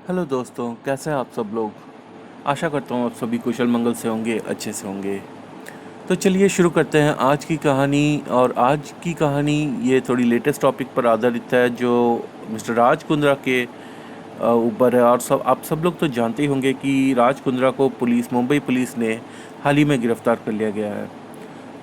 Hello दोस्तों, कैसे हैं आप सब लोग। आशा करता हूँ आप सभी कुशल मंगल से होंगे, अच्छे से होंगे। तो चलिए शुरू करते हैं आज की कहानी। और आज की कहानी ये थोड़ी लेटेस्ट टॉपिक पर आधारित है जो मिस्टर राज कुंद्रा के ऊपर है। और सब आप सब लोग तो जानते ही होंगे कि राज कुंद्रा को मुंबई पुलिस ने हाल ही में गिरफ्तार कर लिया गया है।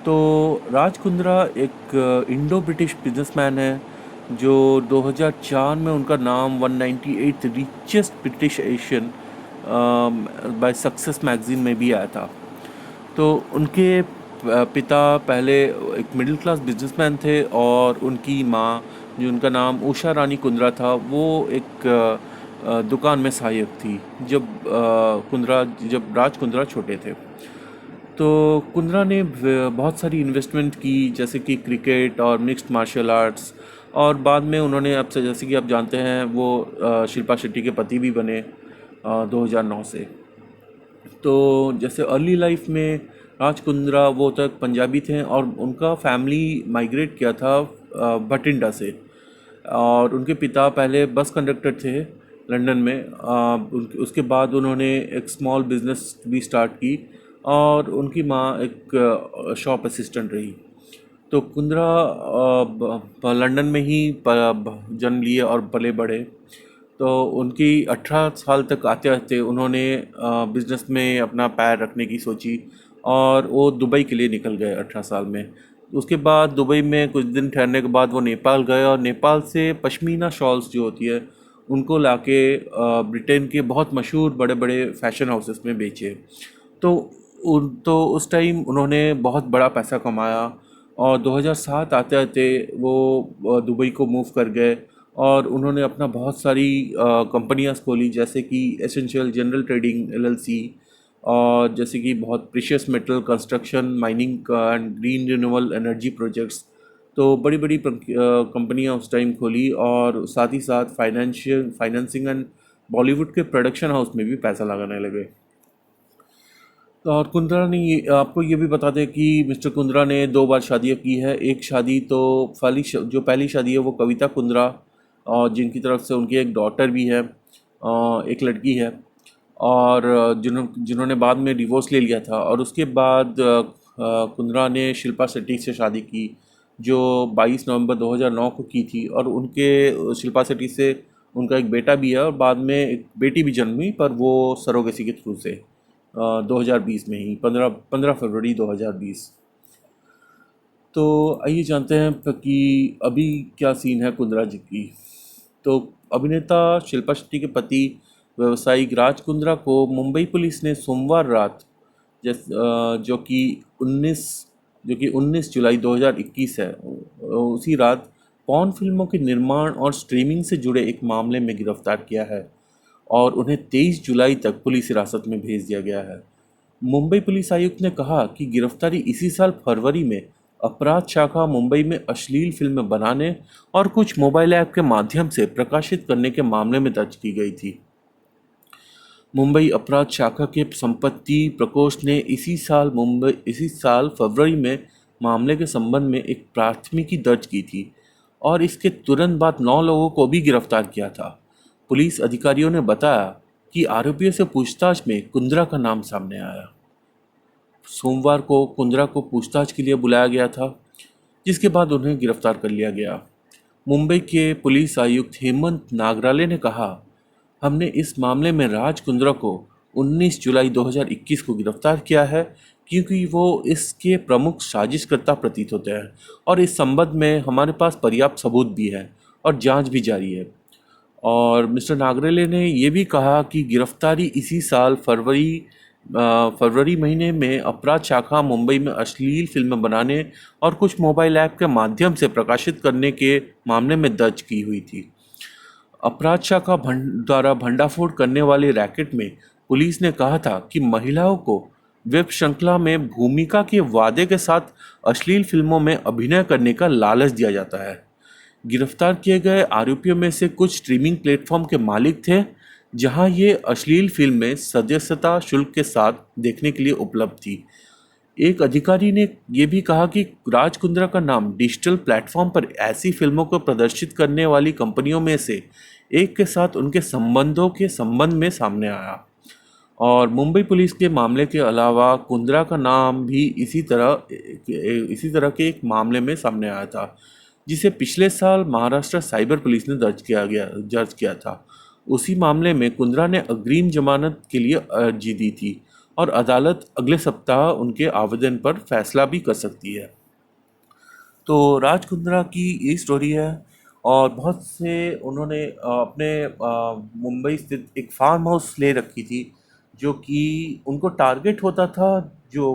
तो राज कुंद्रा एक इंडो ब्रिटिश बिजनेसमैन है जो 2004 में उनका नाम 198 richest British Asian by success magazine में भी आया था। तो उनके पिता पहले एक मिडिल क्लास बिजनेसमैन थे और उनकी माँ, जो उनका नाम उषा रानी कुंद्रा था, वो एक दुकान में सहायक थी जब राज कुंद्रा छोटे थे। तो कुंद्रा ने बहुत सारी इन्वेस्टमेंट की, जैसे कि क्रिकेट और मिक्स्ड मार्शल आर्ट्स। और बाद में उन्होंने, अब से जैसे कि आप जानते हैं, वो शिल्पा शेट्टी के पति भी बने 2009 से। तो जैसे अर्ली लाइफ में राज कुंद्रा वो तक पंजाबी थे और उनका फैमिली माइग्रेट किया था भटिंडा से। और उनके पिता पहले बस कंडक्टर थे लंदन में। उसके बाद उन्होंने एक स्मॉल बिजनेस भी स्टार्ट की और उनकी माँ एक शॉप असिस्टेंट रही। तो कुंद्रा लंदन में ही जन्म लिए और पले बढ़े। तो उनकी 18 साल तक आते आते उन्होंने बिजनेस में अपना पैर रखने की सोची और वो दुबई के लिए निकल गए 18 साल में। उसके बाद दुबई में कुछ दिन ठहरने के बाद वो नेपाल गए और नेपाल से पश्मीना शॉल्स जो होती है उनको लाके ब्रिटेन के बहुत मशहूर बड़े बड़े फैशन हाउसेस में बेचे। तो उस टाइम उन्होंने बहुत बड़ा पैसा कमाया और 2007 आते आते वो दुबई को मूव कर गए। और उन्होंने अपना बहुत सारी कंपनियां खोली, जैसे कि एसेंशियल जनरल ट्रेडिंग एलएलसी, और जैसे कि बहुत precious metal construction, mining and green renewable energy projects. तो बड़ी बड़ी कंपनियां उस टाइम खोली और साथ ही साथ फाइनेंसिंग एंड बॉलीवुड के प्रोडक्शन हाउस में भी पैसा लगाने लगे। तो और कुंद्रा ने आपको ये भी बता दें कि मिस्टर कुंद्रा ने 2 बार शादियाँ की है। एक शादी तो जो पहली शादी है वो कविता कुंद्रा, और जिनकी तरफ से उनकी एक डॉटर भी है, एक लड़की है। और जिन्होंने बाद में डिवोर्स ले लिया था। और उसके बाद कुंद्रा ने शिल्पा शेट्टी से शादी की, जो 22 नवंबर 2009 को की थी। और उनके शिल्पा शेट्टी से उनका एक बेटा भी है और बाद में एक बेटी भी जन्म हुई, पर वो सरोगेसी के थ्रू से 2020 में ही 15 फरवरी 2020। तो आइए जानते हैं कि अभी क्या सीन है कुंद्रा जी की। तो अभिनेता शिल्पा शेट्टी के पति व्यवसायिक राज कुंद्रा को मुंबई पुलिस ने सोमवार रात, जो कि 19 जुलाई 2021 है, उसी रात पॉर्न फिल्मों के निर्माण और स्ट्रीमिंग से जुड़े एक मामले में गिरफ्तार किया है और उन्हें 23 जुलाई तक पुलिस हिरासत में भेज दिया गया है। मुंबई पुलिस आयुक्त ने कहा कि गिरफ्तारी इसी साल फरवरी में अपराध शाखा मुंबई में अश्लील फिल्में बनाने और कुछ मोबाइल ऐप के माध्यम से प्रकाशित करने के मामले में दर्ज की गई थी। मुंबई अपराध शाखा के संपत्ति प्रकोष्ठ ने इसी साल फरवरी में मामले के संबंध में एक प्राथमिकी दर्ज की थी और इसके तुरंत बाद 9 लोगों को भी गिरफ्तार किया था। पुलिस अधिकारियों ने बताया कि आरोपियों से पूछताछ में कुंद्रा का नाम सामने आया। सोमवार को कुंद्रा को पूछताछ के लिए बुलाया गया था, जिसके बाद उन्हें गिरफ्तार कर लिया गया। मुंबई के पुलिस आयुक्त हेमंत नागराले ने कहा, हमने इस मामले में राज कुंद्रा को 19 जुलाई 2021 को गिरफ्तार किया है क्योंकि वो इसके प्रमुख साजिशकर्ता प्रतीत होते हैं और इस संबंध में हमारे पास पर्याप्त सबूत भी है और जांच भी जारी है। और मिस्टर नागरेले ने ये भी कहा कि गिरफ्तारी इसी साल फरवरी महीने में अपराध शाखा मुंबई में अश्लील फिल्में बनाने और कुछ मोबाइल ऐप के माध्यम से प्रकाशित करने के मामले में दर्ज की हुई थी। अपराध शाखा द्वारा भंडाफोड़ करने वाले रैकेट में पुलिस ने कहा था कि महिलाओं को वेब श्रृंखला में भूमिका के वादे के साथ अश्लील फिल्मों में अभिनय करने का लालच दिया जाता है। गिरफ्तार किए गए आरोपियों में से कुछ स्ट्रीमिंग प्लेटफॉर्म के मालिक थे, जहां ये अश्लील फिल्में सदस्यता शुल्क के साथ देखने के लिए उपलब्ध थी। एक अधिकारी ने ये भी कहा कि राज कुंद्रा का नाम डिजिटल प्लेटफॉर्म पर ऐसी फिल्मों को प्रदर्शित करने वाली कंपनियों में से एक के साथ उनके संबंधों के संबंध में सामने आया। और मुंबई पुलिस के मामले के अलावा कुंद्रा का नाम भी इसी तरह के एक मामले में सामने आया था, जिसे पिछले साल महाराष्ट्र साइबर पुलिस ने दर्ज किया था। उसी मामले में कुंद्रा ने अग्रिम जमानत के लिए अर्जी दी थी और अदालत अगले सप्ताह उनके आवेदन पर फैसला भी कर सकती है। तो राज कुंद्रा की ये स्टोरी है। और बहुत से उन्होंने अपने मुंबई स्थित एक फार्म हाउस ले रखी थी, जो कि उनको टारगेट होता था, जो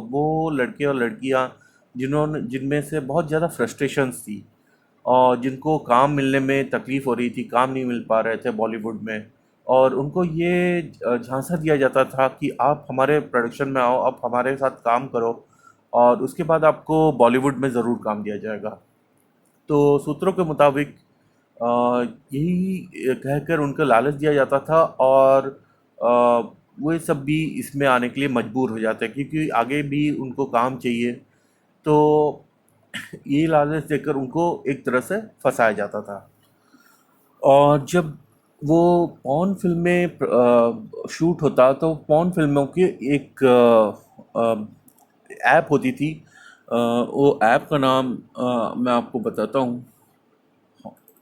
वो लड़के और लड़कियां जिनमें से बहुत ज़्यादा फ्रस्ट्रेशंस थी और जिनको काम मिलने में तकलीफ़ हो रही थी, काम नहीं मिल पा रहे थे बॉलीवुड में। और उनको ये झांसा दिया जाता था कि आप हमारे प्रोडक्शन में आओ, आप हमारे साथ काम करो और उसके बाद आपको बॉलीवुड में ज़रूर काम दिया जाएगा। तो सूत्रों के मुताबिक अ, यही कहकर उनको लालच दिया जाता था और वो सब भी इसमें आने के लिए मजबूर हो जाते हैं, क्योंकि आगे भी उनको काम चाहिए। तो ये लालच देकर उनको एक तरह से फंसाया जाता था। और जब वो पॉर्न फिल्में शूट होता तो पॉर्न फिल्मों की एक ऐप होती थी। वो ऐप का नाम मैं आपको बताता हूँ।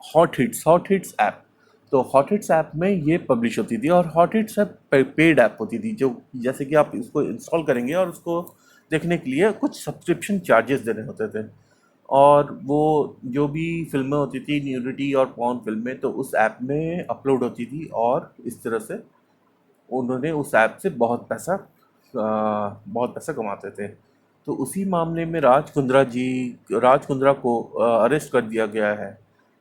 Hot hits app. तो हॉट हिट्स ऐप में ये पब्लिश होती थी और hot hits app paid app होती थी, जो जैसे कि आप इसको इंस्टॉल करेंगे और उसको देखने के लिए कुछ सब्सक्रिप्शन चार्जेस देने होते थे। और वो जो भी फिल्में होती थी न्यूडिटी और पॉर्न फिल्में, तो उस ऐप में अपलोड होती थी और इस तरह से उन्होंने उस ऐप से बहुत पैसा कमाते थे। तो उसी मामले में राज कुंद्रा को अरेस्ट कर दिया गया है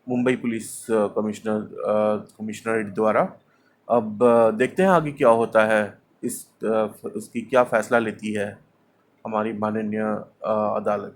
मुंबई पुलिस कमिश्नरेट द्वारा। अब देखते हैं आगे क्या होता है। उसकी क्या फ़ैसला लेती है हमारी माननीय अदालत।